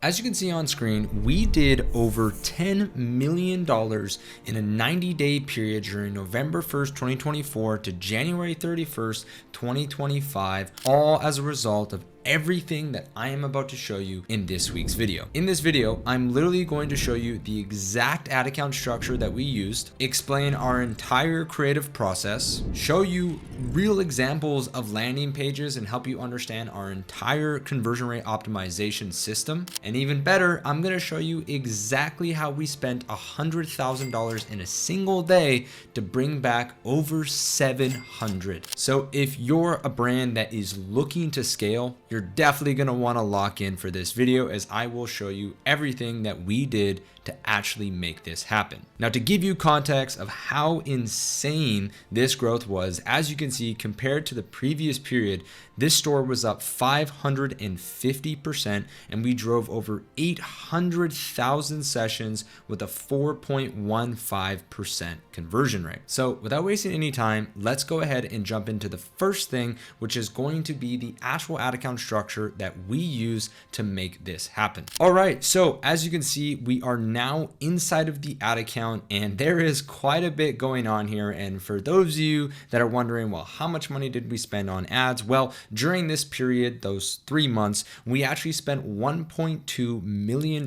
As you can see on screen, we did over $10 million in a 90-day period during November 1st, 2024 to January 31st, 2025, all as a result of everything that I am about to show you in this week's video. In this video, I'm literally going to show you the exact ad account structure that we used, explain our entire creative process, show you real examples of landing pages and help you understand our entire conversion rate optimization system. And even better, I'm going to show you exactly how we spent $100,000 in a single day to bring back over 700. So if you're a brand that is looking to scale, you're definitely going to want to lock in for this video, as I will show you everything that we did to actually make this happen. Now, to give you context of how insane this growth was, as you can see, compared to the previous period, this store was up 550%, and we drove over 800,000 sessions with a 4.15% conversion rate. So without wasting any time, let's go ahead and jump into the first thing, which is going to be the actual ad account structure that we use to make this happen. All right, so as you can see, we are now inside of the ad account, and there is quite a bit going on here. And for those of you that are wondering, well, how much money did we spend on ads? Well, during this period, those 3 months, we actually spent $1.2 million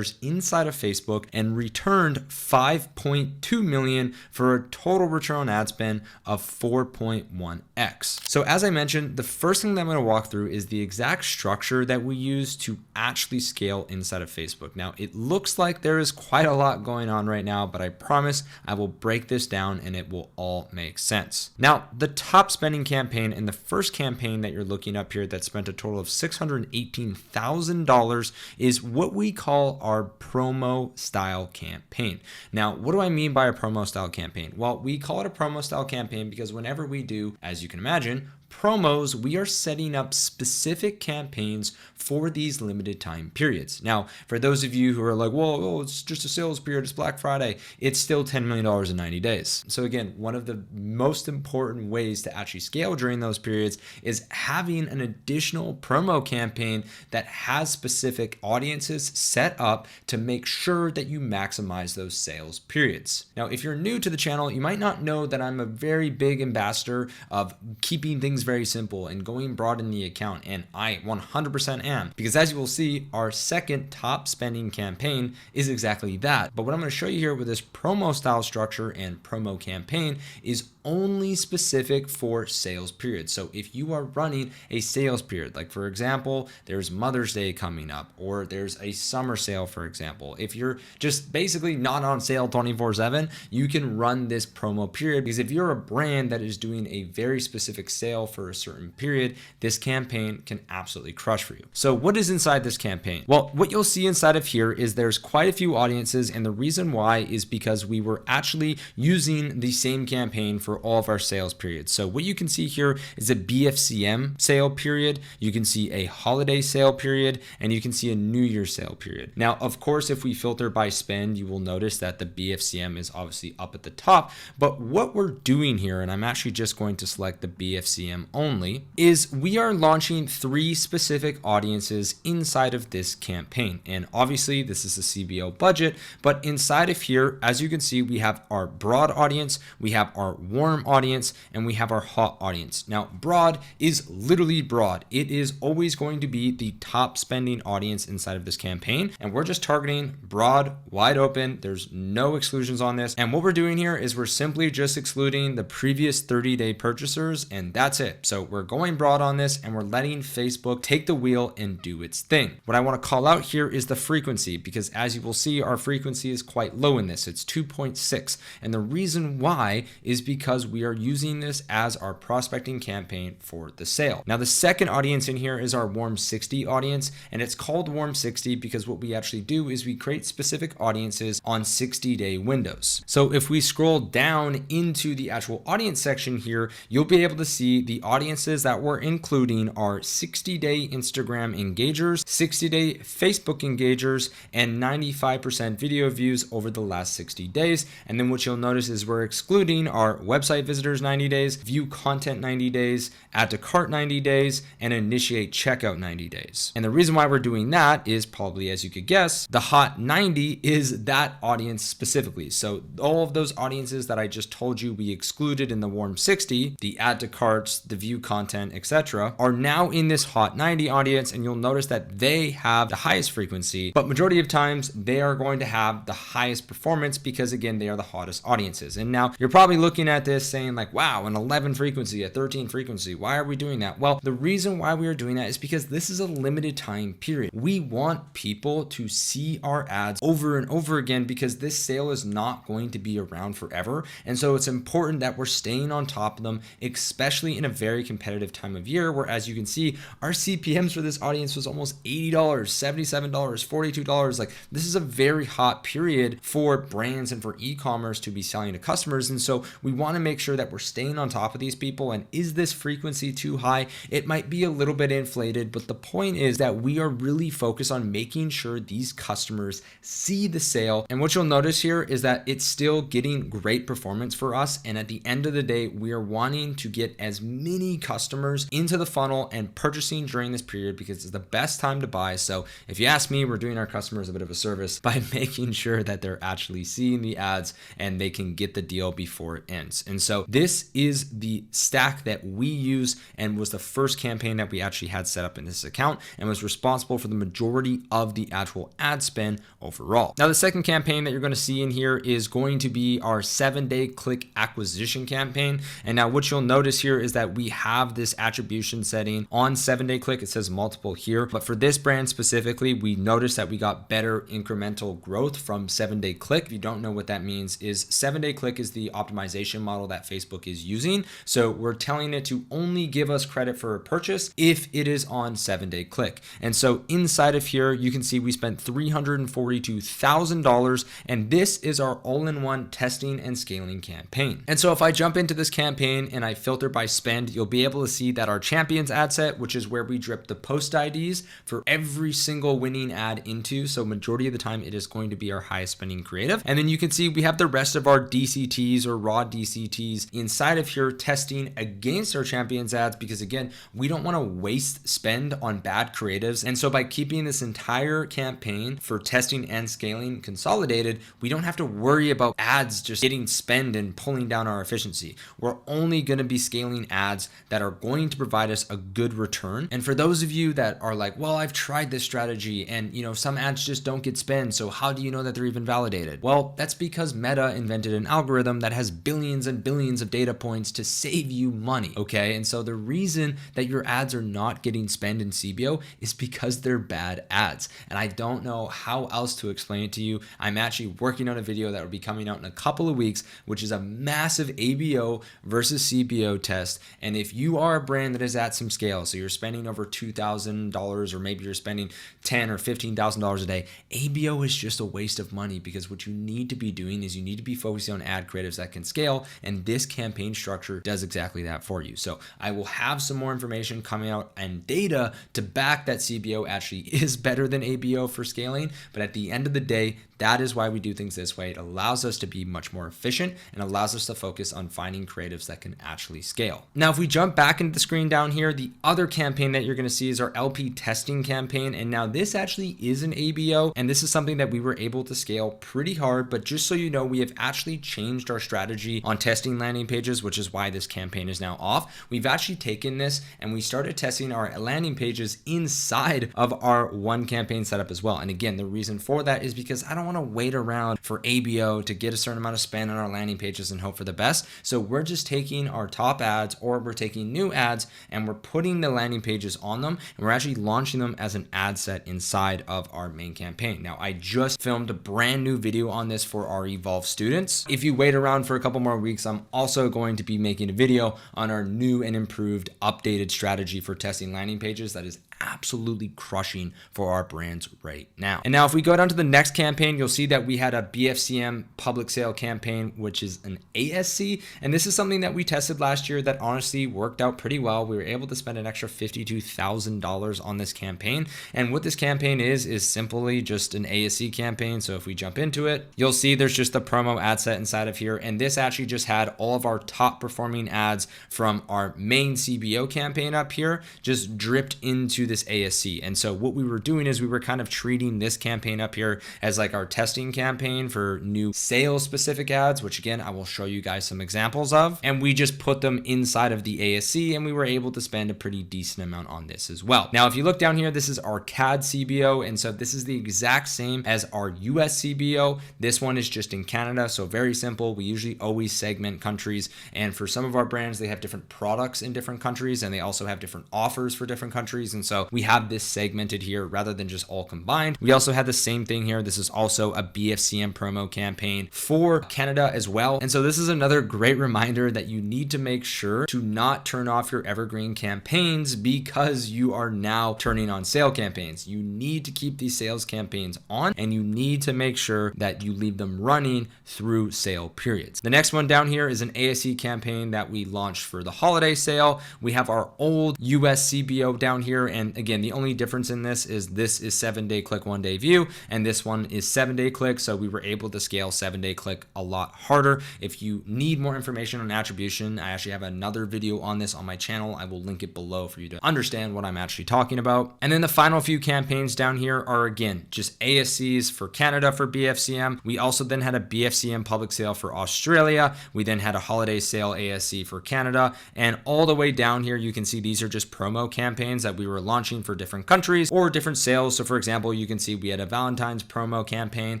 inside of Facebook and returned $5.2 million for a total return on ad spend of 4.1x. So as I mentioned, the first thing that I'm going to walk through is the exact structure that we use to actually scale inside of Facebook. Now, it looks like there is quite a lot going on right now, but I promise I will break this down and it will all make sense. Now, the top spending campaign and the first campaign that you're looking up here that spent a total of $618,000 is what we call our promo style campaign. Now, what do I mean by a promo style campaign? Well, we call it a promo style campaign because whenever we do, as you can imagine, promos, we are setting up specific campaigns for these limited time periods. Now, for those of you who are like, whoa, it's just a sales period, it's Black Friday, it's still $10 million in 90 days. So again, one of the most important ways to actually scale during those periods is having an additional promo campaign that has specific audiences set up to make sure that you maximize those sales periods. Now, if you're new to the channel, you might not know that I'm a very big ambassador of keeping things very simple and going broad in the account, and I 100% am, because as you will see, our second top spending campaign is exactly that. But what I'm going to show you here with this promo style structure and promo campaign is only specific for sales periods. So if you are running a sales period, like for example, there's Mother's Day coming up, or there's a summer sale, for example, if you're just basically not on sale 24/7, you can run this promo period, because if you're a brand that is doing a very specific sale for a certain period, this campaign can absolutely crush for you. So what is inside this campaign? Well, what you'll see inside of here is there's quite a few audiences, and the reason why is because we were actually using the same campaign for all of our sales periods. So what you can see here is a BFCM sale period, you can see a holiday sale period, and you can see a New Year sale period. Now, of course, if we filter by spend, you will notice that the BFCM is obviously up at the top, but what we're doing here, and I'm actually just going to select the BFCM only, is we are launching 3 specific audiences inside of this campaign. And obviously this is a CBO budget, but inside of here, as you can see, we have our broad audience, we have our warm audience, and we have our hot audience. Now, broad is literally broad. It is always going to be the top spending audience inside of this campaign, and we're just targeting broad, wide open. There's no exclusions on this. And what we're doing here is we're simply just excluding the previous 30-day purchasers, and that's it. So we're going broad on this, and we're letting Facebook take the wheel and do its thing. What I want to call out here is the frequency, because as you will see, our frequency is quite low in this. It's 2.6. And the reason why is because we are using this as our prospecting campaign for the sale. Now, the second audience in here is our warm 60 audience, and it's called warm 60 because what we actually do is we create specific audiences on 60-day windows. So if we scroll down into the actual audience section here, you'll be able to see the the audiences that we're including are 60-day Instagram engagers, 60-day Facebook engagers, and 95% video views over the last 60 days. And then what you'll notice is we're excluding our website visitors 90 days, view content 90 days, add to cart 90 days, and initiate checkout 90 days. And the reason why we're doing that is probably, as you could guess, the hot 90 is that audience specifically. So all of those audiences that I just told you we excluded in the warm 60, the add to carts, the view content, etc., are now in this hot 90 audience, and you'll notice that they have the highest frequency, but majority of times they are going to have the highest performance because, again, they are the hottest audiences. And now you're probably looking at this saying like, wow, an 11 frequency, a 13 frequency, why are we doing that? Well, the reason why we are doing that is because this is a limited time period. We want people to see our ads over and over again because this sale is not going to be around forever. And so it's important that we're staying on top of them, especially in a very competitive time of year where, as you can see, our CPMs for this audience was almost $80, $77, $42. Like, this is a very hot period for brands and for e-commerce to be selling to customers. And so we want to make sure that we're staying on top of these people. And is this frequency too high? It might be a little bit inflated, but the point is that we are really focused on making sure these customers see the sale. And what you'll notice here is that it's still getting great performance for us. And at the end of the day, we are wanting to get as many customers into the funnel and purchasing during this period because it's the best time to buy. So if you ask me, we're doing our customers a bit of a service by making sure that they're actually seeing the ads and they can get the deal before it ends. And so this is the stack that we use and was the first campaign that we actually had set up in this account and was responsible for the majority of the actual ad spend overall. Now, the second campaign that you're going to see in here is going to be our 7-day click acquisition campaign. And now what you'll notice here is that we have this attribution setting on 7-day click. It says multiple here, but for this brand specifically, we noticed that we got better incremental growth from 7-day click. If you don't know what that means, is 7-day click is the optimization model that Facebook is using. So we're telling it to only give us credit for a purchase if it is on 7-day click. And so inside of here, you can see we spent $342,000, and this is our all-in-one testing and scaling campaign. And so if I jump into this campaign and I filter by spend, you'll be able to see that our champions ad set, which is where we drip the post IDs for every single winning ad into. So majority of the time, it is going to be our highest spending creative. And then you can see we have the rest of our DCTs or raw DCTs inside of here testing against our champions ads, because again, we don't want to waste spend on bad creatives. And so by keeping this entire campaign for testing and scaling consolidated, we don't have to worry about ads just getting spend and pulling down our efficiency. We're only going to be scaling ads that are going to provide us a good return. And for those of you that are like, well, I've tried this strategy and some ads just don't get spend, so how do you know that they're even validated? Well, that's because Meta invented an algorithm that has billions and billions of data points to save you money, okay? And so the reason that your ads are not getting spend in CBO is because they're bad ads. And I don't know how else to explain it to you. I'm actually working on a video that will be coming out in a couple of weeks, which is a massive ABO versus CBO test. And if you are a brand that is at some scale, so you're spending over $2,000 or maybe you're spending $10,000 or $15,000 a day, ABO is just a waste of money, because what you need to be doing is you need to be focusing on ad creatives that can scale, and this campaign structure does exactly that for you. So I will have some more information coming out and data to back that CBO actually is better than ABO for scaling, but at the end of the day, that is why we do things this way. It allows us to be much more efficient and allows us to focus on finding creatives that can actually scale. Now, if we jump back into the screen down here, the other campaign that you're going to see is our LP testing campaign. And now this actually is an ABO, and this is something that we were able to scale pretty hard. But just so you know, we have actually changed our strategy on testing landing pages, which is why this campaign is now off. We've actually taken this and we started testing our landing pages inside of our one campaign setup as well. And again, the reason for that is because I don't want to wait around for ABO to get a certain amount of spend on our landing pages and hope for the best. So we're just taking our top ads, or we're taking new ads, and we're putting the landing pages on them, and we're actually launching them as an ad set inside of our main campaign. Now, I just filmed a brand new video on this for our Evolve students. If you wait around for a couple more weeks, I'm also going to be making a video on our new and improved updated strategy for testing landing pages that is absolutely crushing for our brands right now. And now if we go down to the next campaign, you'll see that we had a BFCM public sale campaign, which is an ASC. And this is something that we tested last year that honestly worked out pretty well. We were able to spend an extra $52,000 on this campaign. And what this campaign is simply just an ASC campaign. So if we jump into it, you'll see there's just the promo ad set inside of here. And this actually just had all of our top performing ads from our main CBO campaign up here, just dripped into this ASC. And so what we were doing is we were kind of treating this campaign up here as like our testing campaign for new sales specific ads, which again, I will show you guys some examples of. And we just put them inside of the ASC and we were able to spend a pretty decent amount on this as well. Now, if you look down here, this is our CAD CBO. And so this is the exact same as our US CBO. This one is just in Canada. So very simple. We usually always segment countries. And for some of our brands, they have different products in different countries and they also have different offers for different countries. And so we have this segmented here rather than just all combined. We also had the same thing here. This is also a BFCM promo campaign for Canada as well. And so this is another great reminder that you need to make sure to not turn off your evergreen campaigns because you are now turning on sale campaigns. You need to keep these sales campaigns on and you need to make sure that you leave them running through sale periods. The next one down here is an ASC campaign that we launched for the holiday sale. We have our old US CBO down here. And again, the only difference in this is 7-day click, 1-day view, and this one is 7-day click. So we were able to scale 7-day click a lot harder. If you need more information on attribution, I actually have another video on this on my channel. I will link it below for you to understand what I'm actually talking about. And then the final few campaigns down here are again, just ASCs for Canada for BFCM. We also then had a BFCM public sale for Australia. We then had a holiday sale ASC for Canada. And all the way down here, you can see these are just promo campaigns that we were launching for different countries or different sales. So for example, you can see we had a Valentine's promo campaign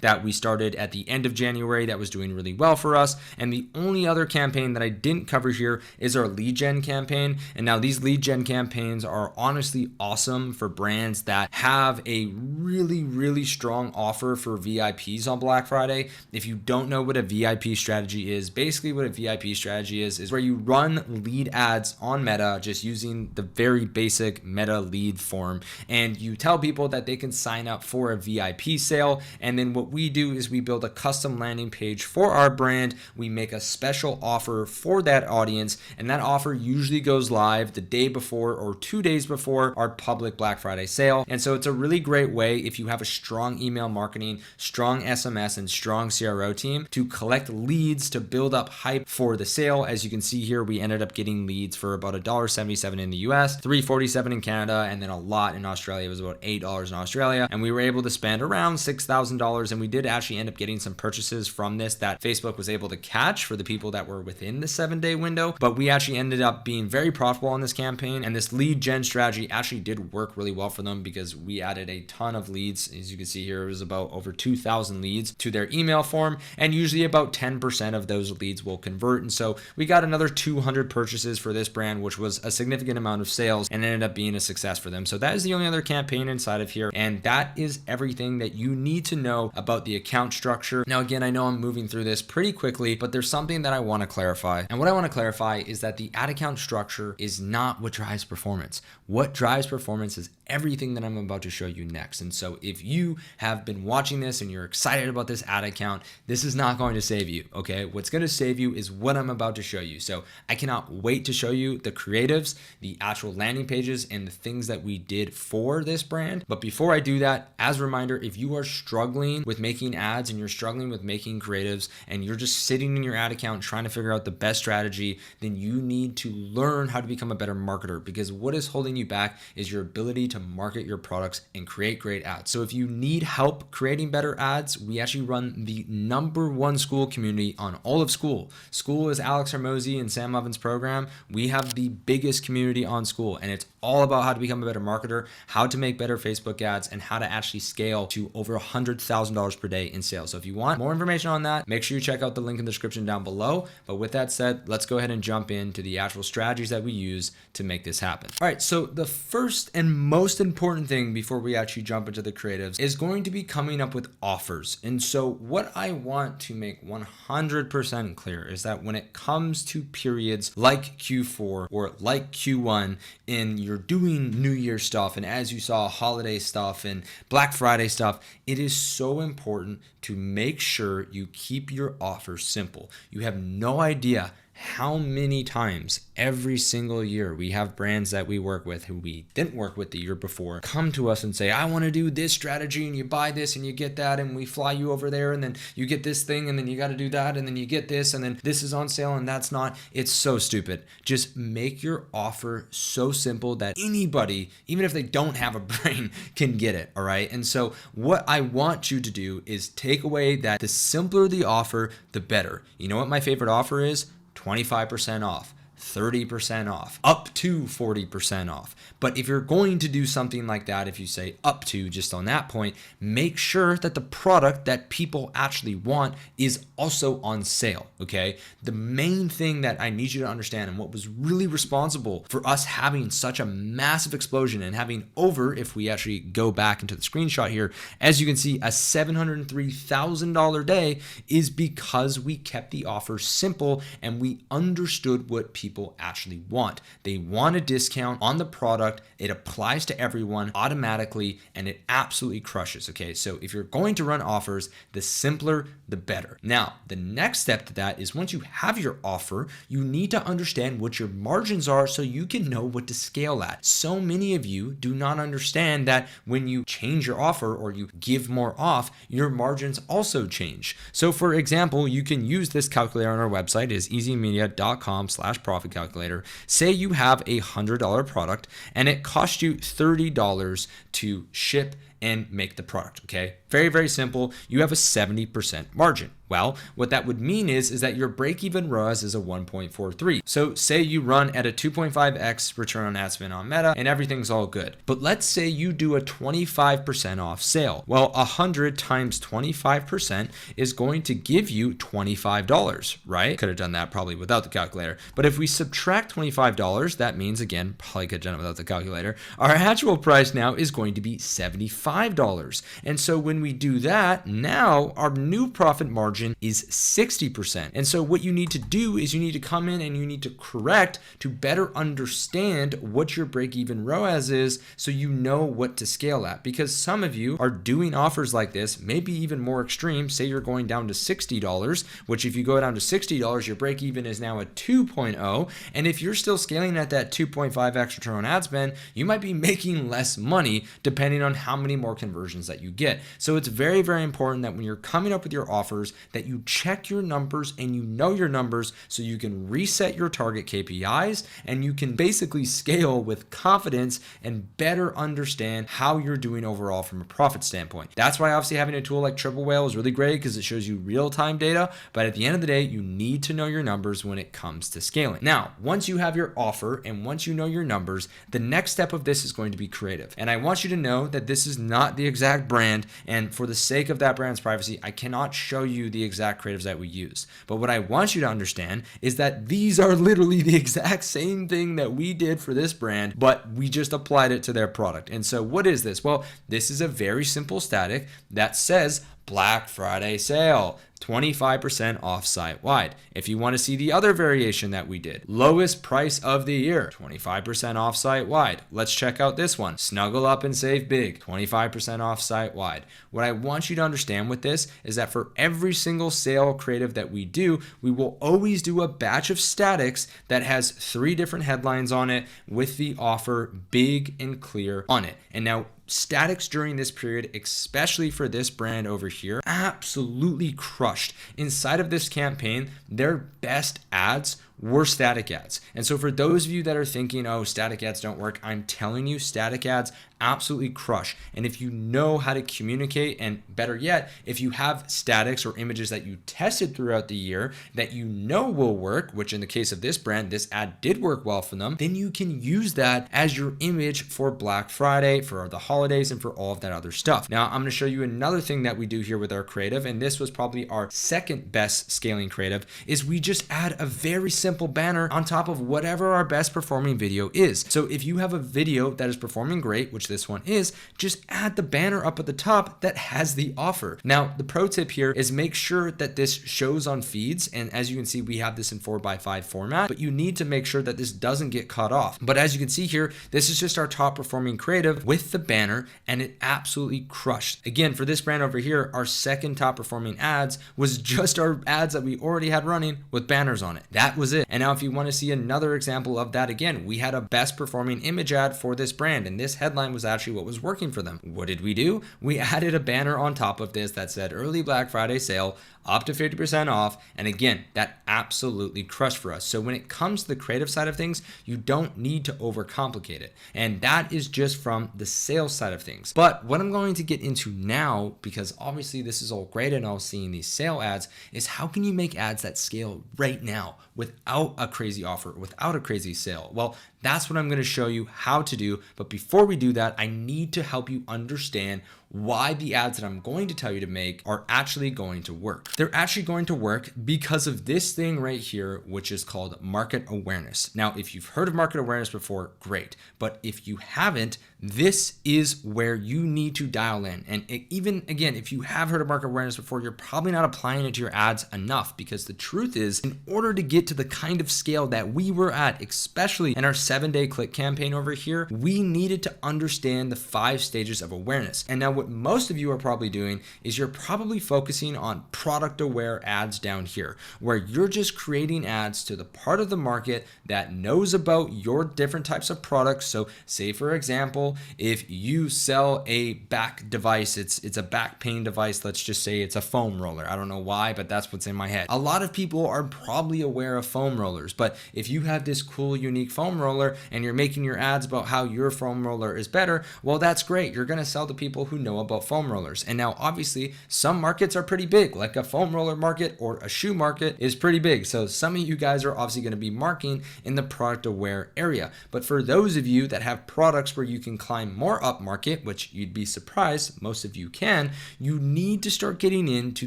that we started at the end of January that was doing really well for us. And the only other campaign that I didn't cover here is our lead gen campaign. And now these lead gen campaigns are honestly awesome for brands that have a really, really strong offer for VIPs on Black Friday. If you don't know what a VIP strategy is, basically what a VIP strategy is where you run lead ads on Meta just using the very basic Meta lead form. And you tell people that they can sign up for a VIP sale. And then what we do is we build a custom landing page for our brand. We make a special offer for that audience. And that offer usually goes live the day before or 2 days before our public Black Friday sale. And so it's a really great way if you have a strong email marketing, strong SMS, and strong CRO team to collect leads to build up hype for the sale. As you can see here, we ended up getting leads for about $1.77 in the US, $3.47 in Canada, and then a lot in Australia. It was about $8 in Australia. And we were able to spend around $6,000. And we did actually end up getting some purchases from this that Facebook was able to catch for the people that were within the 7-day window. But we actually ended up being very profitable on this campaign. And this lead gen strategy actually did work really well for them because we added a ton of leads. As you can see here, it was about over 2,000 leads to their email form. And usually about 10% of those leads will convert. And so we got another 200 purchases for this brand, which was a significant amount of sales and ended up being a success for them. So that is the only other campaign inside of here. And that is everything that you need to know about the account structure. Now, again, I know I'm moving through this pretty quickly, but there's something that I want to clarify. And what I want to clarify is that the ad account structure is not what drives performance. What drives performance is everything that I'm about to show you next. And so if you have been watching this and you're excited about this ad account, this is not going to save you, okay? What's going to save you is what I'm about to show you. So I cannot wait to show you the creatives, the actual landing pages, and the things that we did for this brand. But before I do that, as a reminder, if you are struggling with making ads and you're struggling with making creatives and you're just sitting in your ad account trying to figure out the best strategy, then you need to learn how to become a better marketer, because what is holding you back is your ability to market your products and create great ads. So if you need help creating better ads, we actually run the #1 Skool community on all of Skool. Skool is Alex Hermosi and Sam Lovin's program. We have the biggest community on Skool, and it's all about how to become a better marketer, how to make better Facebook ads, and how to actually scale to over $100,000 per day in sales. So if you want more information on that, make sure you check out the link in the description down below. But with that said, let's go ahead and jump into the actual strategies that we use to make this happen. All right, so the first and most most important thing before we actually jump into the creatives is going to be coming up with offers. And so what I want to make 100% clear is that when it comes to periods like Q4 or like Q1 and you're doing New Year stuff, and as you saw, holiday stuff and Black Friday stuff, it is so important to make sure you keep your offers simple. You have no idea how many times every single year we have brands that we work with who we didn't work with the year before come to us and say, I want to do this strategy, and you buy this and you get that, and we fly you over there, and then you get this thing, and then you got to do that, and then you get this, and then this is on sale and that's not. It's so stupid. Just make your offer so simple that anybody, even if they don't have a brain, can get it. All right. And so what I want you to do is take away that the simpler the offer, the better. You know what my favorite offer is? 25% off, 30% off, up to 40% off. But if you're going to do something like that, if you say up to just on that point, make sure that the product that people actually want is also on sale, okay? The main thing that I need you to understand, and what was really responsible for us having such a massive explosion and having over, if we actually go back into the screenshot here, as you can see, a $703,000 day, is because we kept the offer simple and we understood what people actually want. They want a discount on the product. It applies to everyone automatically, and it absolutely crushes. Okay, so if you're going to run offers, the simpler, the better. Now, the next step to that is once you have your offer, you need to understand what your margins are so you can know what to scale at. So many of you do not understand that when you change your offer or you give more off, your margins also change. So for example, you can use this calculator on our website, is easymedia.com/profit calculator. Say you have a $100 product and it costs you $30 to ship and make the product, okay? Very, very simple. You have a 70% margin. Well, what that would mean is that your break-even ROAS is a 1.43. So say you run at a 2.5x return on ad spend on Meta and everything's all good. But let's say you do a 25% off sale. Well, 100 times 25% is going to give you $25, right? Could have done that probably without the calculator. But if we subtract $25, that means, again, probably could have done it without the calculator, our actual price now is going to be $75. And so when we do that, now our new profit margin is 60%. And so what you need to do is you need to come in and you need to correct to better understand what your break-even ROAS is so you know what to scale at. Because some of you are doing offers like this, maybe even more extreme. Say you're going down to $60, which if you go down to $60, your break-even is now a 2.0. And if you're still scaling at that 2.5x return on ad spend, you might be making less money depending on how many more conversions that you get. So it's very, very important that when you're coming up with your offers, that you check your numbers and you know your numbers so you can reset your target KPIs and you can basically scale with confidence and better understand how you're doing overall from a profit standpoint. That's why obviously having a tool like Triple Whale is really great because it shows you real-time data, but at the end of the day, you need to know your numbers when it comes to scaling. Now, once you have your offer and once you know your numbers, the next step of this is going to be creative. And I want you to know that this is not the exact brand, and for the sake of that brand's privacy, I cannot show you the exact creatives that we use. But what I want you to understand is that these are literally the exact same thing that we did for this brand, but we just applied it to their product. And so what is this? Well, this is a very simple static that says Black Friday sale, 25% off site-wide. If you want to see the other variation that we did, lowest price of the year, 25% off site-wide. Let's check out this one. Snuggle up and save big, 25% off site-wide. What I want you to understand with this is that for every single sale creative that we do, we will always do a batch of statics that has 3 different headlines on it with the offer big and clear on it. And now statics during this period, especially for this brand over here, absolutely crushed. Inside of this campaign, their best ads were static ads. And so for those of you that are thinking, oh, static ads don't work, I'm telling you, static ads absolutely crush. And if you know how to communicate, and better yet, if you have statics or images that you tested throughout the year that you know will work, which in the case of this brand, this ad did work well for them, then you can use that as your image for Black Friday, for the holidays, and for all of that other stuff. Now, I'm going to show you another thing that we do here with our creative, and this was probably our second best scaling creative, is we just add a very simple simple banner on top of whatever our best performing video is. So if you have a video that is performing great, which this one is, just add the banner up at the top that has the offer. Now, the pro tip here is make sure that this shows on feeds. And as you can see, we have this in 4x5 format, but you need to make sure that this doesn't get cut off. But as you can see here, this is just our top performing creative with the banner, and it absolutely crushed. Again, for this brand over here, our second top performing ads was just our ads that we already had running with banners on it. That was it. And now if you want to see another example of that, again, we had a best performing image ad for this brand, and this headline was actually what was working for them. What did we do? We added a banner on top of this that said early Black Friday sale, up to 50% off. And again, that absolutely crushed for us. So when it comes to the creative side of things, you don't need to overcomplicate it. And that is just from the sales side of things. But what I'm going to get into now, because obviously this is all great and all seeing these sale ads, is how can you make ads that scale right now without a crazy offer, without a crazy sale? Well, that's what I'm going to show you how to do. But before we do that, I need to help you understand why the ads that I'm going to tell you to make are actually going to work. They're actually going to work because of this thing right here, which is called market awareness. Now, if you've heard of market awareness before, great. But if you haven't, this is where you need to dial in. And even again, if you have heard of market awareness before, you're probably not applying it to your ads enough, because the truth is, in order to get to the kind of scale that we were at, especially in our 7-day click campaign over here, we needed to understand the 5 stages of awareness. And now what most of you are probably doing is you're probably focusing on product aware ads down here, where you're just creating ads to the part of the market that knows about your different types of products. So say for example, if you sell a back device, it's a back pain device, let's just say it's a foam roller. I don't know why, but that's what's in my head. A lot of people are probably aware of foam rollers, but if you have this cool, unique foam roller and you're making your ads about how your foam roller is better, well, that's great. You're going to sell to people who know about foam rollers. And now obviously some markets are pretty big, like a foam roller market or a shoe market is pretty big. So some of you guys are obviously going to be marketing in the product aware area. But for those of you that have products where you can climb more up market, which you'd be surprised most of you can, you need to start getting into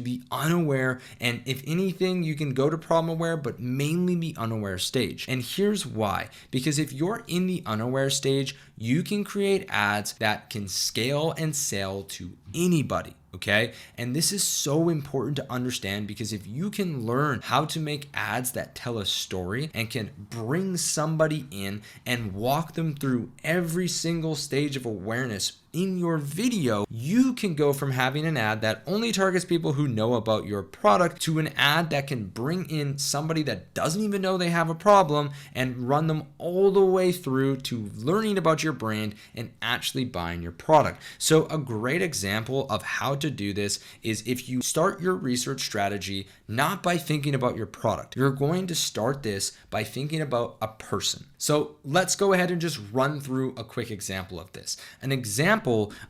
the unaware. And if anything, you can go to problem aware, but mainly the unaware stage. And here's why. Because if you're in the unaware stage, you can create ads that can scale and sell to anybody. Okay. And this is so important to understand, because if you can learn how to make ads that tell a story and can bring somebody in and walk them through every single stage of awareness in your video, you can go from having an ad that only targets people who know about your product to an ad that can bring in somebody that doesn't even know they have a problem and run them all the way through to learning about your brand and actually buying your product. So a great example of how to do this is if you start your research strategy not by thinking about your product, you're going to start this by thinking about a person. So let's go ahead and just run through a quick example of this. An example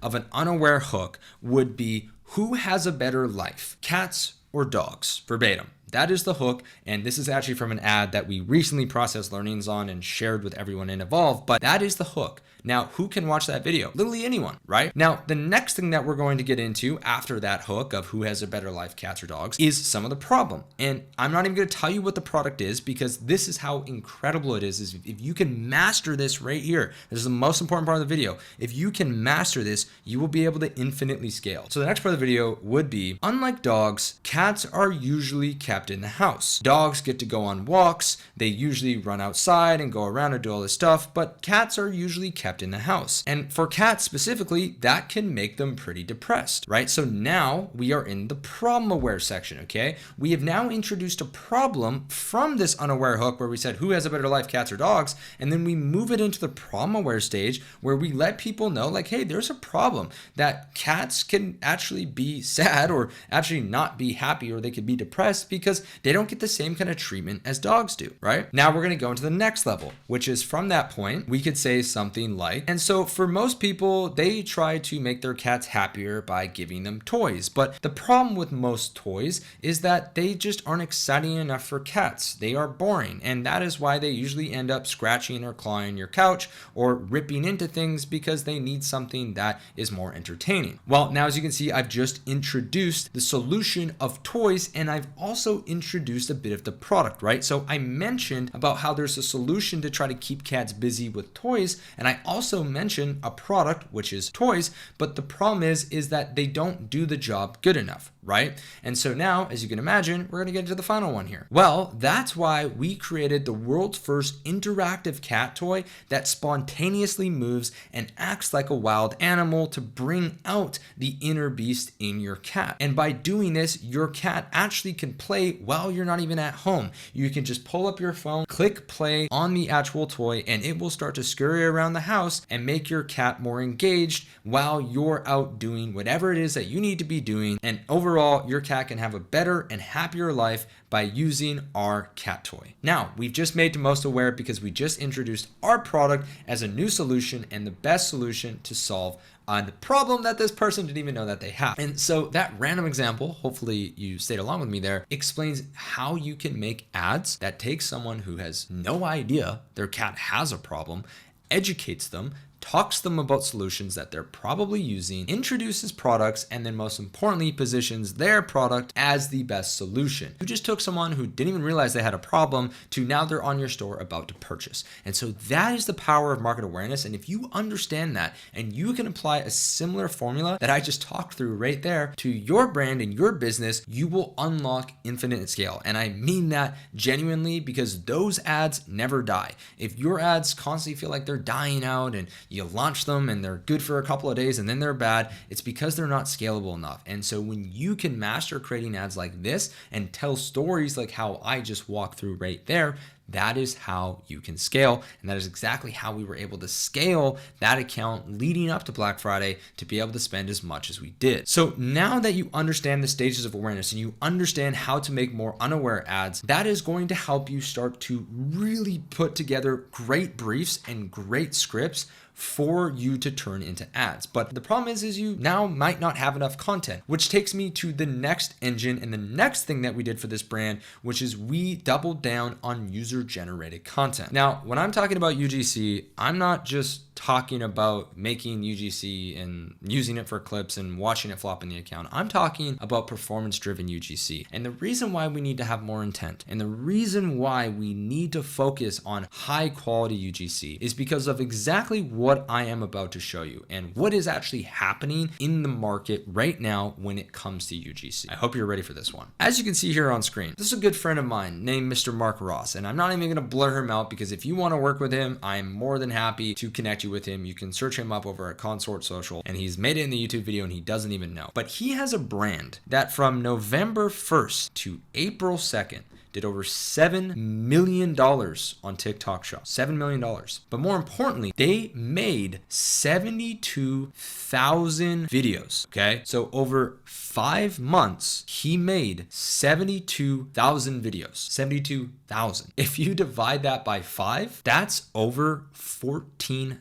of an unaware hook would be, who has a better life, cats or dogs? Verbatim. That is the hook, and this is actually from an ad that we recently processed learnings on and shared with everyone in Evolve, but that is the hook. Now, who can watch that video? Literally anyone, right? Now, the next thing that we're going to get into after that hook of who has a better life, cats or dogs, is some of the problem. And I'm not even going to tell you what the product is, because this is how incredible it is if you can master this right here. This is the most important part of the video. If you can master this, you will be able to infinitely scale. So the next part of the video would be, unlike dogs, cats are usually kept in the house. Dogs get to go on walks. They usually run outside and go around and do all this stuff, but cats are usually kept in the house. And for cats specifically, that can make them pretty depressed, right? So now we are in the problem aware section, okay? We have now introduced a problem from this unaware hook where we said, who has a better life, cats or dogs? And then we move it into the problem aware stage where we let people know, like, hey, there's a problem that cats can actually be sad or actually not be happy, or they could be depressed because they don't get the same kind of treatment as dogs do, right? Now we're going to go into the next level, which is from that point, we could say something like. And so for most people, they try to make their cats happier by giving them toys. But the problem with most toys is that they just aren't exciting enough for cats. They are boring. And that is why they usually end up scratching or clawing your couch or ripping into things because they need something that is more entertaining. Well, now as you can see, I've just introduced the solution of toys, and I've also introduced a bit of the product, right? So I mentioned about how there's a solution to try to keep cats busy with toys, and I also mentioned a product, which is toys, but the problem is that they don't do the job good enough, right? And so now, as you can imagine, we're gonna get into the final one here. Well, that's why we created the world's first interactive cat toy that spontaneously moves and acts like a wild animal to bring out the inner beast in your cat. And by doing this, your cat actually can play while you're not even at home. You can just pull up your phone, click play on the actual toy, and it will start to scurry around the house and make your cat more engaged while you're out doing whatever it is that you need to be doing. And overall, your cat can have a better and happier life by using our cat toy. Now, we've just made the most aware because we just introduced our product as a new solution and the best solution to solve the problem that this person didn't even know that they have. And so that random example, hopefully you stayed along with me there, explains how you can make ads that take someone who has no idea their cat has a problem, educates them, talks to them about solutions that they're probably using, introduces products, and then most importantly, positions their product as the best solution. You just took someone who didn't even realize they had a problem to now they're on your store about to purchase. And so that is the power of market awareness. And if you understand that and you can apply a similar formula that I just talked through right there to your brand and your business, you will unlock infinite scale. And I mean that genuinely because those ads never die. If your ads constantly feel like they're dying out and you launch them and they're good for a couple of days and then they're bad, it's because they're not scalable enough. And so when you can master creating ads like this and tell stories like how I just walked through right there, that is how you can scale. And that is exactly how we were able to scale that account leading up to Black Friday to be able to spend as much as we did. So now that you understand the stages of awareness and you understand how to make more unaware ads, that is going to help you start to really put together great briefs and great scripts for you to turn into ads. But the problem is you now might not have enough content, which takes me to the next engine and the next thing that we did for this brand, which is we doubled down on user-generated content. Now, when I'm talking about UGC, I'm not just talking about making UGC and using it for clips and watching it flop in the account. I'm talking about performance-driven UGC. And the reason why we need to have more intent and the reason why we need to focus on high-quality UGC is because of exactly what I am about to show you and what is actually happening in the market right now when it comes to UGC. I hope you're ready for this one. As you can see here on screen, this is a good friend of mine named Mr. Mark Ross, and I'm not even gonna blur him out because if you wanna work with him, I'm more than happy to connect you with him. You can search him up over at Consort Social, and he's made it in the YouTube video and he doesn't even know. But he has a brand that from November 1st to April 2nd did over $7 million on TikTok Shop. $7 million. But more importantly, they made 72,000 videos, okay? So over 5 months, he made 72,000 videos. 72,000. If you divide that by 5, that's over 14,000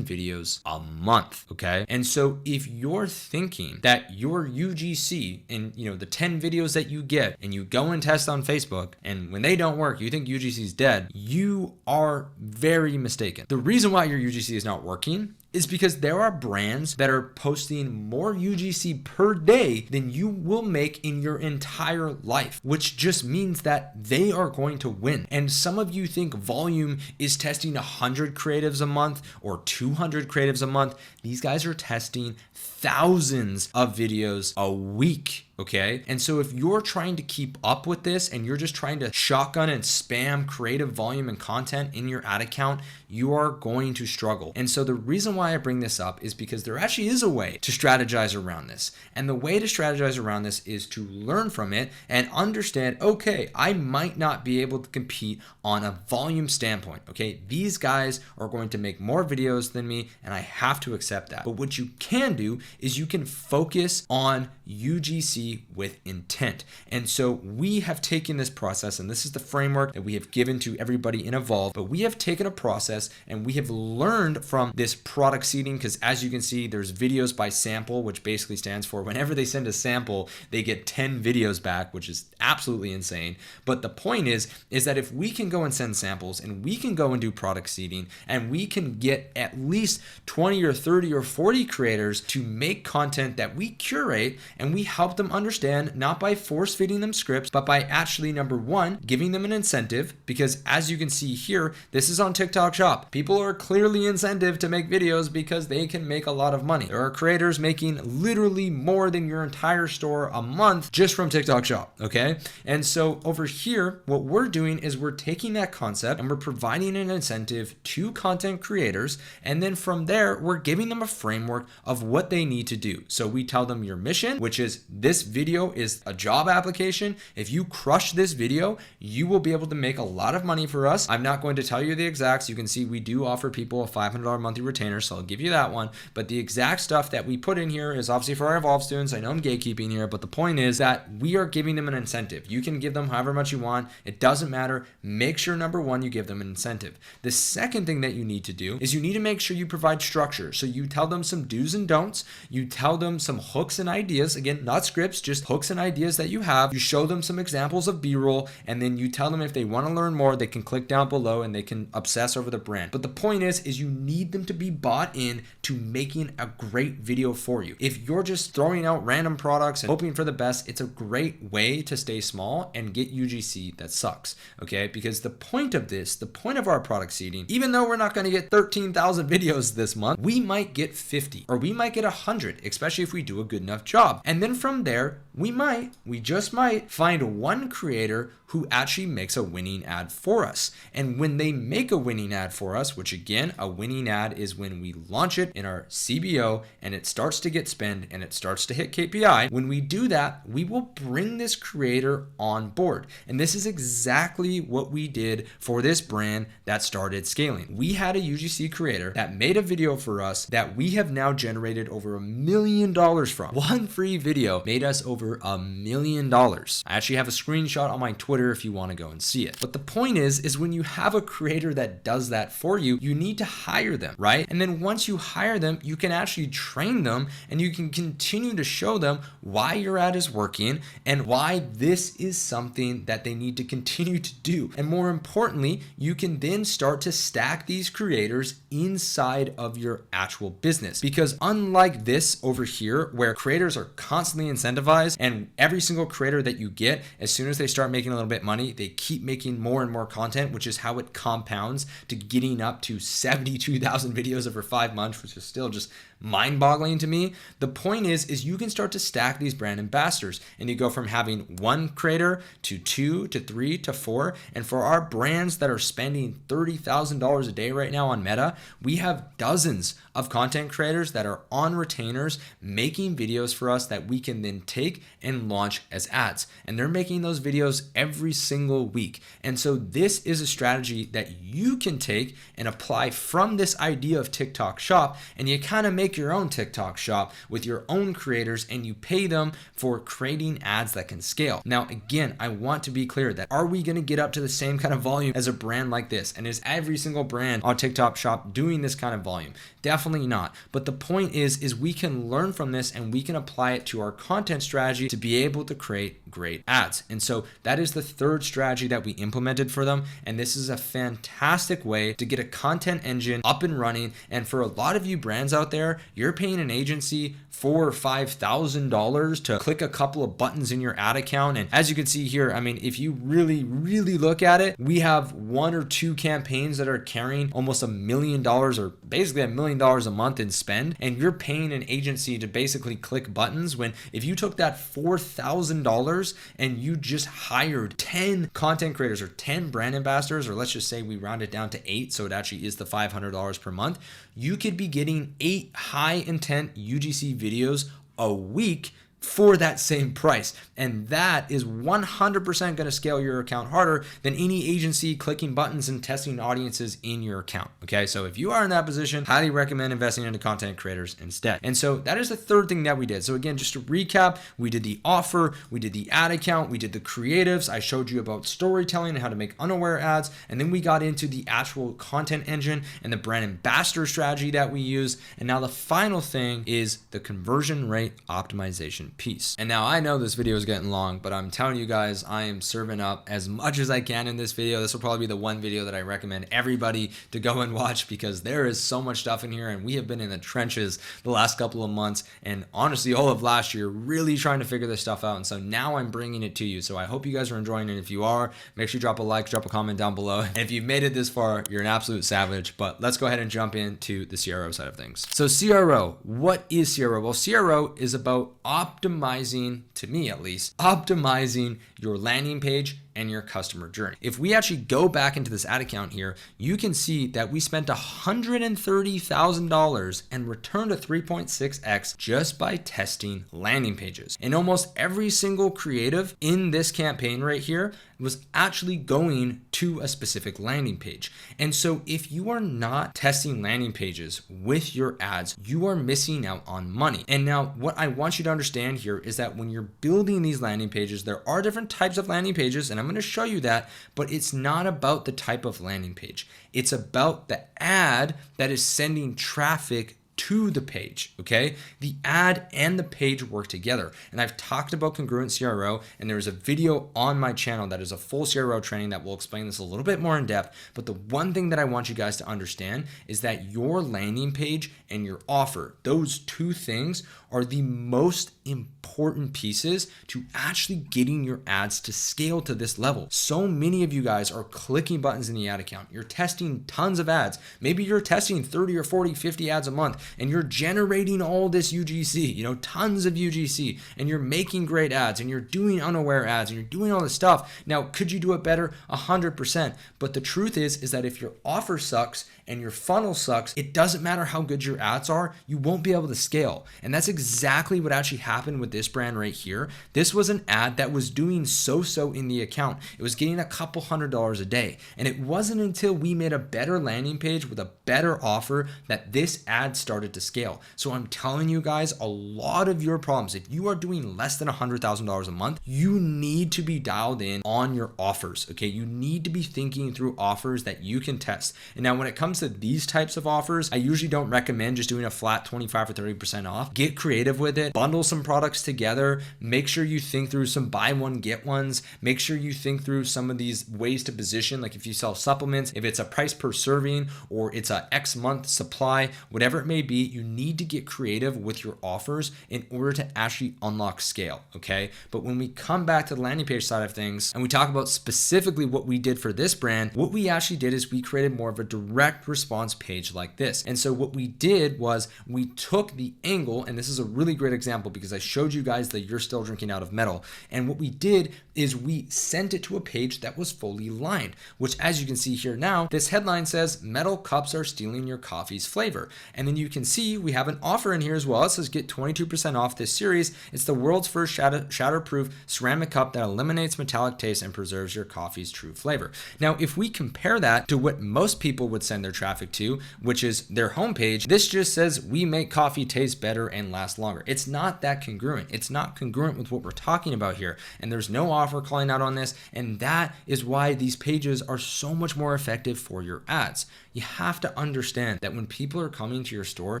videos a month, okay? And so if you're thinking that your UGC and the 10 videos that you get and you go and test on Facebook and when they don't work, you think UGC is dead, you are very mistaken. The reason why your UGC is not working is because there are brands that are posting more UGC per day than you will make in your entire life, which just means that they are going to win. And some of you think volume is testing 100 creatives a month or 200 creatives a month. These guys are testing thousands of videos a week, okay? And so if you're trying to keep up with this and you're just trying to shotgun and spam creative volume and content in your ad account, you are going to struggle. And so the reason why I bring this up is because there actually is a way to strategize around this. And the way to strategize around this is to learn from it and understand, okay, I might not be able to compete on a volume standpoint, okay? These guys are going to make more videos than me and I have to accept that. But what you can do is you can focus on UGC UGC with intent. And so we have taken this process, and this is the framework that we have given to everybody in Evolve, but we have taken a process and we have learned from this product seeding, because as you can see, there's videos by sample, which basically stands for whenever they send a sample, they get 10 videos back, which is absolutely insane. But the point is that if we can go and send samples and we can go and do product seeding and we can get at least 20 or 30 or 40 creators to make content that we curate and we help them understand, not by force feeding them scripts, but by actually, number one, giving them an incentive, because as you can see here, this is on TikTok Shop. People are clearly incentive to make videos because they can make a lot of money. There are creators making literally more than your entire store a month just from TikTok Shop, okay? And so over here, what we're doing is we're taking that concept and we're providing an incentive to content creators, and then from there, we're giving them a framework of what they need to do. So we tell them your mission, which is this video is a job application. If you crush this video, you will be able to make a lot of money for us. I'm not going to tell you the exacts. You can see we do offer people a $500 monthly retainer, so I'll give you that one. But the exact stuff that we put in here is obviously for our Evolve students. I know I'm gatekeeping here, but the point is that we are giving them an incentive. You can give them however much you want. It doesn't matter. Make sure, number one, you give them an incentive. The second thing that you need to do is you need to make sure you provide structure. So you tell them some do's and don'ts. You tell them some hooks and ideas. Again, not scripts, just hooks and ideas that you have. You show them some examples of B-roll, and then you tell them if they want to learn more, they can click down below and they can obsess over the brand. But the point is you need them to be bought in to making a great video for you. If you're just throwing out random products and hoping for the best, it's a great way to stay small and get UGC that sucks, okay? Because the point of this, the point of our product seeding, even though we're not going to get 13,000 videos this month, we might get 50 or we might get 100, especially if we do a good enough job. And then from there, we just might find one creator who actually makes a winning ad for us. And when they make a winning ad for us, which again, a winning ad is when we launch it in our CBO and it starts to get spend and it starts to hit KPI. When we do that, we will bring this creator on board. And this is exactly what we did for this brand that started scaling. We had a UGC creator that made a video for us that we have now generated over $1 million from. One free video made us over $1 million. I actually have a screenshot on my Twitter if you want to go and see it. But the point is when you have a creator that does that for you, you need to hire them, right? And then once you hire them, you can actually train them and you can continue to show them why your ad is working and why this is something that they need to continue to do. And more importantly, you can then start to stack these creators inside of your actual business. Because unlike this over here, where creators are constantly incentivized and every single creator that you get, as soon as they start making a little bit money, they keep making more and more content, which is how it compounds to getting up to 72,000 videos over 5 months, which is still just mind-boggling to me. The point is you can start to stack these brand ambassadors and you go from having one creator to 2 to 3 to 4. And for our brands that are spending $30,000 a day right now on Meta, we have dozens of content creators that are on retainers making videos for us that we can then take and launch as ads. And they're making those videos every single week. And so this is a strategy that you can take and apply from this idea of TikTok Shop, and you kind of make your own TikTok Shop with your own creators and you pay them for creating ads that can scale. Now, again, I want to be clear that are we going to get up to the same kind of volume as a brand like this? And is every single brand on TikTok Shop doing this kind of volume? Definitely not. But the point is we can learn from this and we can apply it to our content strategy to be able to create great ads. And so that is the third strategy that we implemented for them. And this is a fantastic way to get a content engine up and running. And for a lot of you brands out there, you're paying an agency $4,000 or $5,000 to click a couple of buttons in your ad account. And as you can see here, I mean, if you really look at it, we have 1 or 2 campaigns that are carrying almost $1 million or basically $1 million a month in spend. And you're paying an agency to basically click buttons, when if you took that $4,000 and you just hired 10 content creators or 10 brand ambassadors, or let's just say we round it down to 8, so it actually is the $500 per month, you could be getting 8 high intent UGC videos a week for that same price. And that is 100% going to scale your account harder than any agency clicking buttons and testing audiences in your account. Okay, so if you are in that position, highly recommend investing into content creators instead. And so that is the third thing that we did. So again, just to recap, we did the offer, we did the ad account, we did the creatives. I showed you about storytelling and how to make unaware ads. And then we got into the actual content engine and the brand ambassador strategy that we use. And now the final thing is the conversion rate optimization piece. And now I know this video is getting long, but I'm telling you guys, I am serving up as much as I can in this video. This will probably be the one video that I recommend everybody to go and watch, because there is so much stuff in here, and we have been in the trenches the last couple of months and honestly all of last year really trying to figure this stuff out. And so now I'm bringing it to you. So I hope you guys are enjoying it. If you are, make sure you drop a like, drop a comment down below. And if you've made it this far, you're an absolute savage. But let's go ahead and jump into the CRO side of things. So CRO, what is CRO? Well, CRO is about optimizing, to me at least, optimizing your landing page and your customer journey. If we actually go back into this ad account here, you can see that we spent $130,000 and returned a 3.6x just by testing landing pages. And almost every single creative in this campaign right here was actually going to a specific landing page. And so if you are not testing landing pages with your ads, you are missing out on money. And now what I want you to understand here is that when you're building these landing pages, there are different types of landing pages, and I'm going to show you that, but it's not about the type of landing page. It's about the ad that is sending traffic to the page, okay? The ad and the page work together. And I've talked about congruent CRO, and there's a video on my channel that is a full CRO training that will explain this a little bit more in depth. But the one thing that I want you guys to understand is that your landing page and your offer, those two things are the most important pieces to actually getting your ads to scale to this level. So many of you guys are clicking buttons in the ad account. You're testing tons of ads. Maybe you're testing 30 or 40, 50 ads a month, and you're generating all this UGC, tons of UGC, and you're making great ads, and you're doing unaware ads, and you're doing all this stuff. Now, could you do it better? 100%. But the truth is that if your offer sucks and your funnel sucks, it doesn't matter how good your ads are, you won't be able to scale. And that's exactly what actually happened with this brand right here. This was an ad that was doing so-so in the account. It was getting a couple $100s a day. And it wasn't until we made a better landing page with a better offer that this ad started to scale. So I'm telling you guys, a lot of your problems, if you are doing less than $100,000 a month, you need to be dialed in on your offers, okay? You need to be thinking through offers that you can test. And now when it comes to these types of offers, I usually don't recommend just doing a flat 25 or 30% off. Get creative with it, bundle some products together, make sure you think through some buy one, get ones, make sure you think through some of these ways to position, like if you sell supplements, if it's a price per serving or it's a X month supply, whatever it may be, you need to get creative with your offers in order to actually unlock scale, okay? But when we come back to the landing page side of things and we talk about specifically what we did for this brand, what we actually did is we created more of a direct response page like this. And so what we did was we took the angle, and this is a really great example because I showed you guys that you're still drinking out of metal. And what we did is we sent it to a page that was fully lined, which as you can see here now, this headline says metal cups are stealing your coffee's flavor. And then you can see we have an offer in here as well. It says get 22% off this series. It's the world's first shatterproof ceramic cup that eliminates metallic taste and preserves your coffee's true flavor. Now, if we compare that to what most people would send their traffic to, which is their homepage, this just says we make coffee taste better and last longer. It's not that congruent. It's not congruent with what we're talking about here. And there's no offer calling out on this. And that is why these pages are so much more effective for your ads. You have to understand that when people are coming to your store,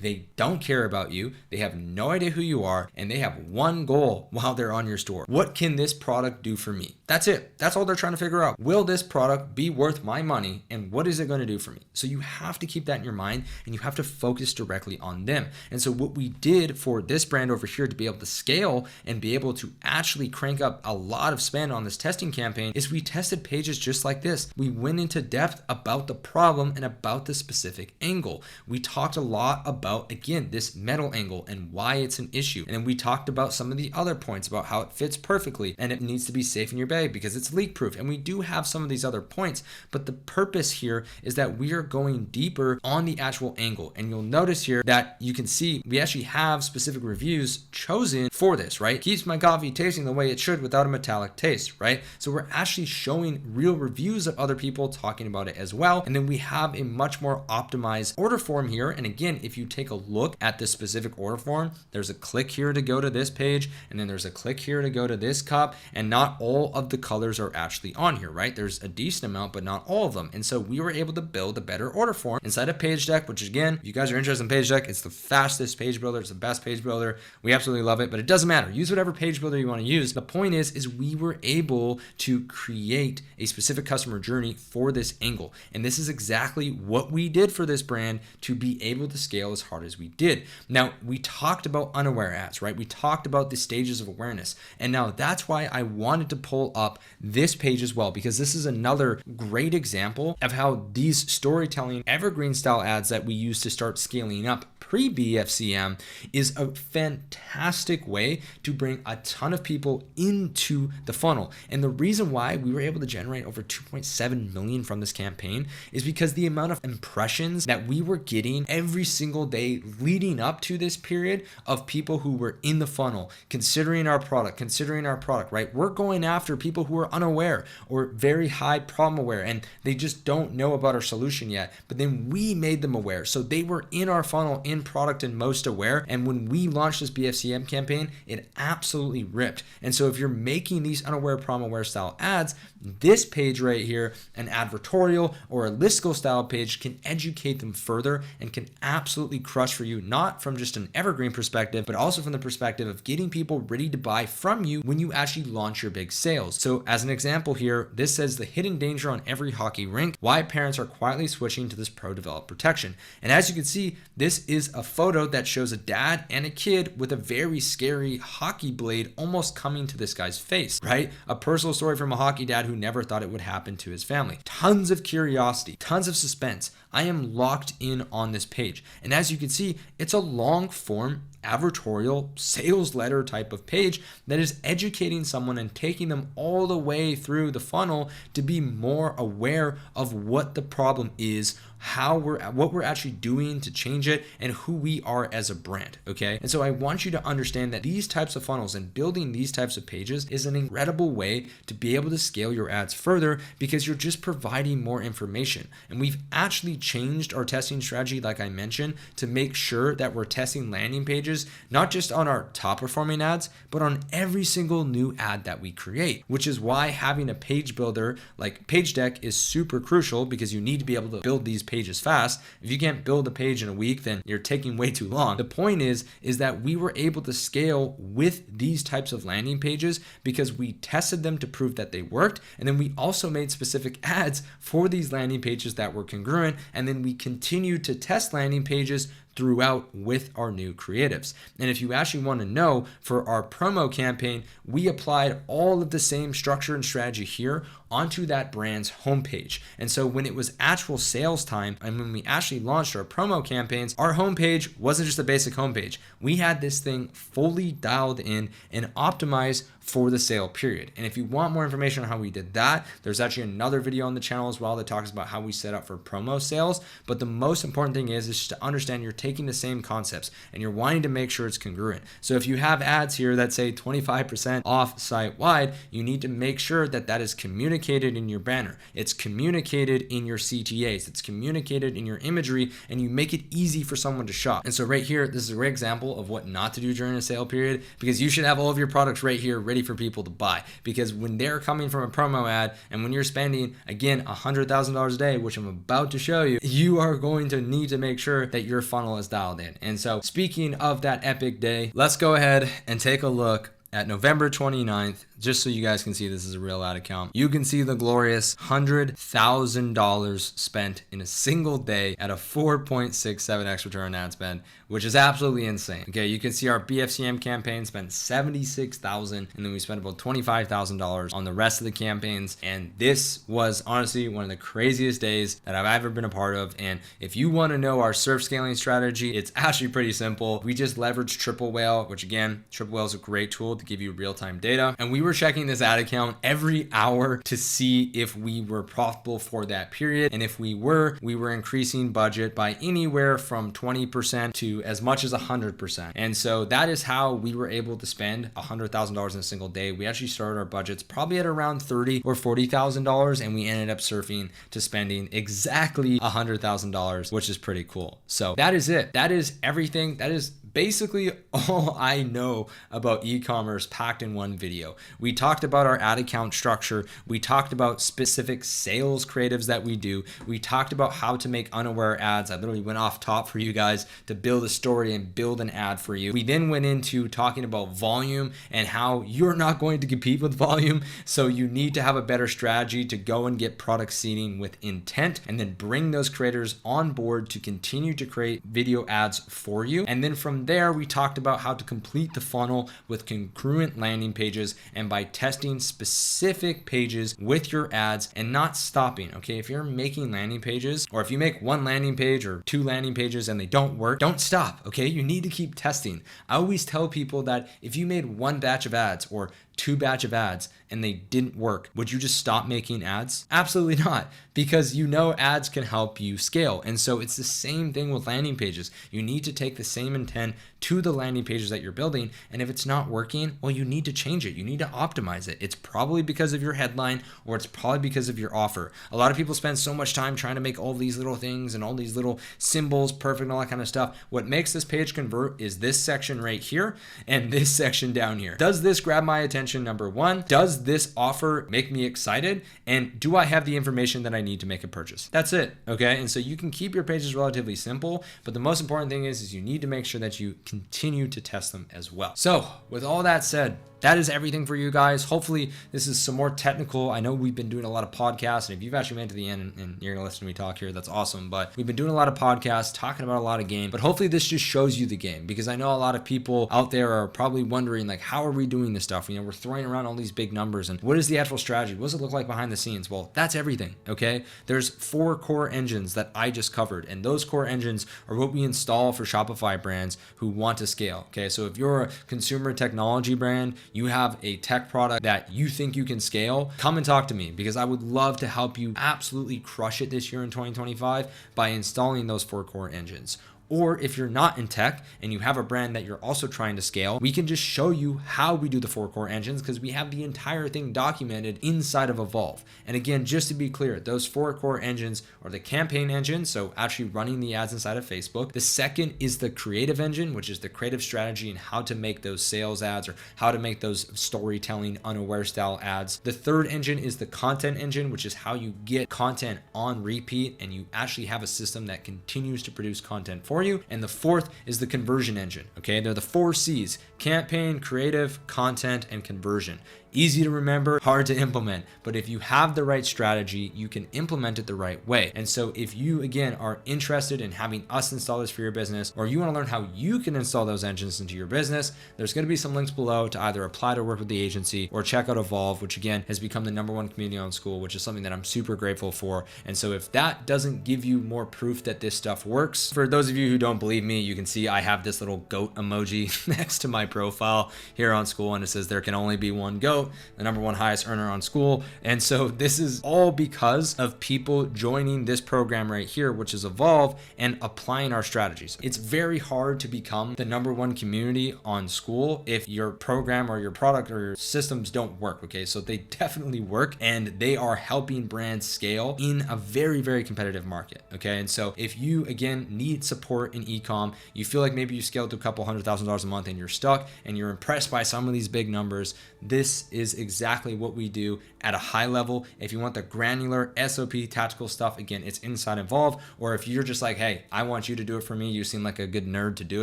they don't care about you, they have no idea who you are, and they have one goal while they're on your store. What can this product do for me? That's it. That's all they're trying to figure out. Will this product be worth my money, and what is it going to do for me? So you have to keep that in your mind, and you have to focus directly on them. And so what we did for this brand over here to be able to scale and be able to actually crank up a lot of spend on this testing campaign is we tested pages just like this. We went into depth about the problem and about the specific angle. We talked a lot about, again, this metal angle and why it's an issue. And then we talked about some of the other points about how it fits perfectly and it needs to be safe in your bag because it's leak proof. And we do have some of these other points, but the purpose here is that we are going deeper on the actual angle. And you'll notice here that you can see we actually have specific specific reviews chosen for this, right? Keeps my coffee tasting the way it should without a metallic taste, right? So we're actually showing real reviews of other people talking about it as well. And then we have a much more optimized order form here. And again, if you take a look at this specific order form, there's a click here to go to this page, and then there's a click here to go to this cup, and not all of the colors are actually on here, right? There's a decent amount, but not all of them. And so we were able to build a better order form inside of Page Deck, which again, if you guys are interested in Page Deck, it's the fastest page builder. It's the best page builder. We absolutely love it, but it doesn't matter. Use whatever page builder you want to use. The point is we were able to create a specific customer journey for this angle. And this is exactly what we did for this brand to be able to scale as hard as we did. Now, we talked about unaware ads, right? We talked about the stages of awareness. And now that's why I wanted to pull up this page as well, because this is another great example of how these storytelling evergreen style ads that we use to start scaling up pre-BFCM is a fantastic way to bring a ton of people into the funnel. And the reason why we were able to generate over 2.7 million from this campaign is because the amount of impressions that we were getting every single day leading up to this period of people who were in the funnel, considering our product, right? We're going after people who are unaware or very high problem aware, and they just don't know about our solution yet. But then we made them aware. So they were in our funnel, in product, and most aware. And when we launched this BFCM campaign, it absolutely ripped. And so if you're making these unaware, problem aware style ads, this page right here, an advertorial or a listicle style page, can educate them further and can absolutely crush for you, not from just an evergreen perspective, but also from the perspective of getting people ready to buy from you when you actually launch your big sales. So as an example here, this says the hidden danger on every hockey rink, why parents are quietly switching to this pro developed protection. And as you can see, this is a photo that shows a dad and a kid with a very scary hockey blade almost coming to this guy's face, right? A personal story from a hockey dad who never thought it would happen to his family. Tons of curiosity, tons of suspense. I am locked in on this page. And as you can see, it's a long form advertorial sales letter type of page that is educating someone and taking them all the way through the funnel to be more aware of what the problem is, what we're actually doing to change it, and who we are as a brand, okay? And so I want you to understand that these types of funnels and building these types of pages is an incredible way to be able to scale your ads further, because you're just providing more information. And we've actually changed our testing strategy, like I mentioned, to make sure that we're testing landing pages not just on our top performing ads, but on every single new ad that we create, which is why having a page builder like Page Deck is super crucial, because you need to be able to build these pages fast. If you can't build a page in a week, then you're taking way too long. The point is that we were able to scale with these types of landing pages because we tested them to prove that they worked. And then we also made specific ads for these landing pages that were congruent. And then we continued to test landing pages throughout with our new creatives. And if you actually want to know, for our promo campaign, we applied all of the same structure and strategy here onto that brand's homepage. And so when it was actual sales time and when we actually launched our promo campaigns, our homepage wasn't just a basic homepage. We had this thing fully dialed in and optimized for the sale period. And if you want more information on how we did that, there's actually another video on the channel as well that talks about how we set up for promo sales. But the most important thing is just to understand you're taking the same concepts and you're wanting to make sure it's congruent. So if you have ads here that say 25% off site wide, you need to make sure that that is communicated in your banner. It's communicated in your CTAs. It's communicated in your imagery, and you make it easy for someone to shop. And so right here, this is a great example of what not to do during a sale period, because you should have all of your products right here ready for people to buy. Because when they're coming from a promo ad and when you're spending, again, $100,000 a day, which I'm about to show you, you are going to need to make sure that your funnel is dialed in. And so speaking of that epic day, let's go ahead and take a look at November 29th, just so you guys can see this is a real ad account. You can see the glorious $100,000 spent in a single day at a 4.67x return on ad spend, which is absolutely insane. Okay, you can see our BFCM campaign spent $76,000, and then we spent about $25,000 on the rest of the campaigns. And this was honestly one of the craziest days that I've ever been a part of. And if you want to know our surf scaling strategy, it's actually pretty simple. We just leveraged Triple Whale, which again, Triple Whale is a great tool to give you real-time data. And we were checking this ad account every hour to see if we were profitable for that period. And if we were increasing budget by anywhere from 20% to as much as 100%. And so that is how we were able to spend $100,000 in a single day. We actually started our budgets probably at around $30,000 or $40,000, and we ended up surfing to spending exactly $100,000, which is pretty cool. So that is it. That is everything. That is basically all I know about e-commerce packed in one video. We talked about our ad account structure. We talked about specific sales creatives that we do. We talked about how to make unaware ads. I literally went off top for you guys to build a story and build an ad for you. We then went into talking about volume and how you're not going to compete with volume. So you need to have a better strategy to go and get product seeding with intent, and then bring those creators on board to continue to create video ads for you. And then from there, we talked about how to complete the funnel with congruent landing pages and by testing specific pages with your ads and not stopping. Okay, if you're making landing pages, or if you make one landing page or two landing pages and they don't work, don't stop. Okay, you need to keep testing. I always tell people that if you made one batch of ads or two batch of ads and they didn't work, would you just stop making ads? Absolutely not, because you know ads can help you scale. And so it's the same thing with landing pages. You need to take the same intent to the landing pages that you're building. And if it's not working, well, you need to change it. You need to optimize it. It's probably because of your headline, or it's probably because of your offer. A lot of people spend so much time trying to make all these little things and all these little symbols perfect and all that kind of stuff. What makes this page convert is this section right here and this section down here. Does this grab my attention? Number one, does this offer make me excited? And do I have the information that I need to make a purchase? That's it. Okay. And so you can keep your pages relatively simple, but the most important thing is you need to make sure that you continue to test them as well. So with all that said, that is everything for you guys. Hopefully this is some more technical. I know we've been doing a lot of podcasts, and if you've actually made it to the end and you're gonna listen to me talk here, that's awesome. But we've been doing a lot of podcasts, talking about a lot of game, but hopefully this just shows you the game, because I know a lot of people out there are probably wondering, like, how are we doing this stuff? You know, we're throwing around all these big numbers, and what is the actual strategy? What does it look like behind the scenes? Well, that's everything. Okay. There's 4 core engines that I just covered, and those core engines are what we install for Shopify brands who want to scale. Okay. So if you're a consumer technology brand, you have a tech product that you think you can scale, come and talk to me, because I would love to help you absolutely crush it this year in 2025 by installing those 4 core engines. Or if you're not in tech and you have a brand that you're also trying to scale, we can just show you how we do the 4 core engines, because we have the entire thing documented inside of Evolve. And again, just to be clear, those 4 core engines are the campaign engine, so actually running the ads inside of Facebook. The second is the creative engine, which is the creative strategy and how to make those sales ads or how to make those storytelling unaware style ads. The third engine is the content engine, which is how you get content on repeat and you actually have a system that continues to produce content for you. And the fourth is the conversion engine. Okay, they're the 4 C's: campaign, creative, content, and conversion. Easy to remember, hard to implement, but if you have the right strategy, you can implement it the right way. And so if you, again, are interested in having us install this for your business, or you want to learn how you can install those engines into your business, there's going to be some links below to either apply to work with the agency or check out Evolve, which again has become the #1 community on Skool, which is something that I'm super grateful for. And so if that doesn't give you more proof that this stuff works, for those of you who don't believe me, you can see I have this little goat emoji next to my profile here on Skool, and it says there can only be one goat, the #1 highest earner on Skool. And so this is all because of people joining this program right here, which is Evolve, and applying our strategies. It's very hard to become the #1 community on Skool if your program or your product or your systems don't work. Okay, so they definitely work, and they are helping brands scale in a very, very competitive market. Okay, and so if you, again, need support in eCom, you feel like maybe you scaled to a couple $100,000 a month and you're stuck and you're impressed by some of these big numbers, this is exactly what we do at a high level. If you want the granular SOP tactical stuff, again, it's inside Evolve. Or if you're just like, hey, I want you to do it for me, you seem like a good nerd to do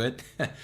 it,